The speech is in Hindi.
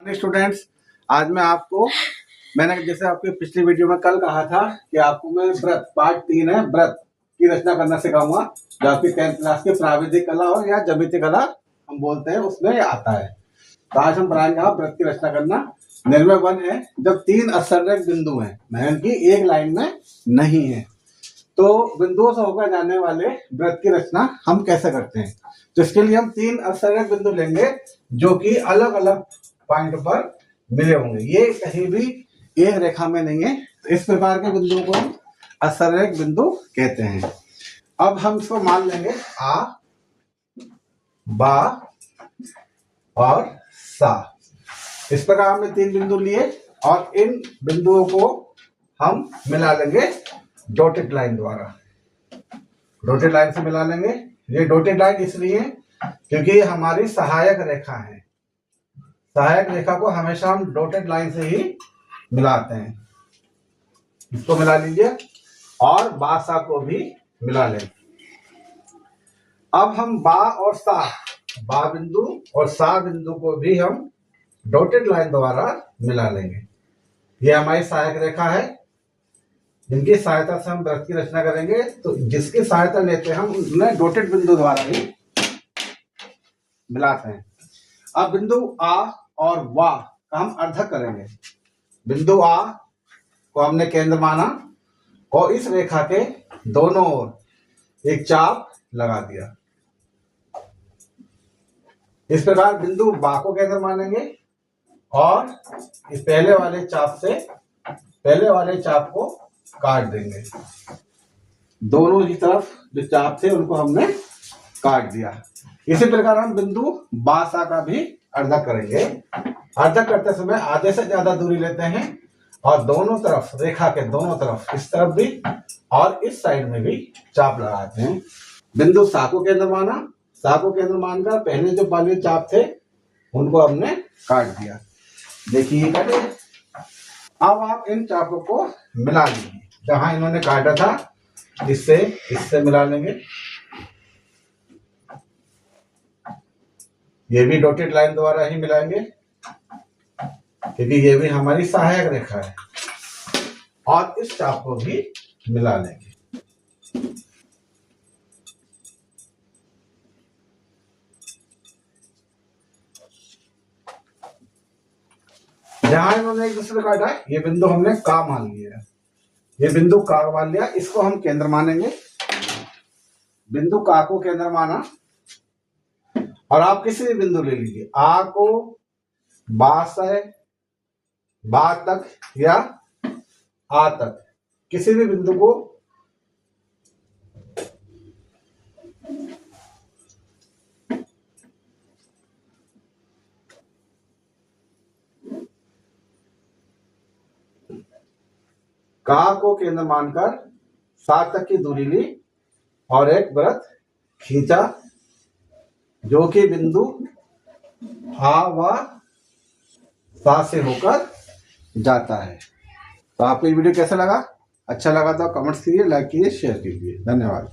स्टूडेंट्स, आज मैं आपको मैंने जैसे आपकी पिछली वीडियो में कल कहा था कि आपको मैं व्रत पार्ट 3 है व्रत की रचना करना सिखाऊंगा, जो आपकी 10th क्लास की प्राविधिक कला और या ज्यामिति कला हम बोलते हैं उसमें आता है। तो आज हम पढ़ाएंगे व्रत की रचना करना। निर्णय 1 है, जब 3 असंरेख बिंदु हैं महन की एक लाइन में नहीं है तो बिंदुओं से होकर जाने वाले व्रत की रचना हम कैसे करते हैं। तो इसके लिए हम 3 असंरेख बिंदु लेंगे जो कि अलग अलग पॉइंट पर मिले होंगे, ये कहीं भी एक रेखा में नहीं है। तो इस प्रकार के बिंदुओं को हम असंरेख बिंदु कहते हैं। अब हम इसको मान लेंगे आ, बा और सा। इस प्रकार हमने 3 बिंदु लिए और इन बिंदुओं को हम मिला लेंगे डॉटेड लाइन द्वारा। डॉटेड लाइन से मिला लेंगे। ये डॉटेड लाइन इसलिए क्योंकि ये हमारी सहायक रेखा है। सहायक रेखा को हमेशा हम डॉटेड लाइन से ही मिलाते हैं। इसको मिला लीजिए और बा सा को भी मिला लेंगे। अब हम बा और सा, बा बिंदु और सा बिंदु को भी हम डॉटेड लाइन द्वारा मिला लेंगे। ये हमारी सहायक रेखा है जिनकी सहायता से हम व्रत की रचना करेंगे। तो जिसकी सहायता लेते हैं हम उन्हें डॉटेड बिंदु द्वारा ही मिलाते हैं। अब बिंदु आ और वाह का हम अर्धक करेंगे। बिंदु आ को हमने केंद्र माना और इस रेखा के दोनों ओर एक चाप लगा दिया। इस प्रकार बिंदु बा को केंद्र मानेंगे और इस पहले वाले चाप को काट देंगे। दोनों ही तरफ जो चाप थे उनको हमने काट दिया। इसी प्रकार हम बिंदु बा सा का भी अर्धक करेंगे। अर्धक करते समय आधे से ज्यादा दूरी लेते हैं और दोनों तरफ, रेखा के दोनों तरफ, इस तरफ भी और इस साइड में भी चाप लगाते हैं। बिंदु सा को केंद्र माना, सा को केंद्र मानकर पहले जो वाले चाप थे उनको हमने काट दिया। देखिए कटे। अब आप इन चापों को मिला लीजिए। जहां इन्होंने काटा था इससे मिला लेंगे। ये भी डॉटेड लाइन द्वारा ही मिलाएंगे क्योंकि ये भी हमारी सहायक रेखा है। और इस चाप को भी मिला लेंगे। जहां इन्होंने एक दूसरे काटा है ये बिंदु हमने का मान लिया है। ये बिंदु का मान लिया, इसको हम केंद्र मानेंगे। बिंदु का को केंद्र माना और आप किसी भी बिंदु ले लीजिए। आ को बा से बा तक या आ तक किसी भी बिंदु को का को केंद्र मानकर सा तक की दूरी ली और एक वृत्त खींचा जो कि बिंदु आ व सा से होकर जाता है। तो आपको ये वीडियो कैसा लगा? अच्छा लगा तो कमेंट्स कीजिए, लाइक कीजिए, शेयर कीजिए। धन्यवाद।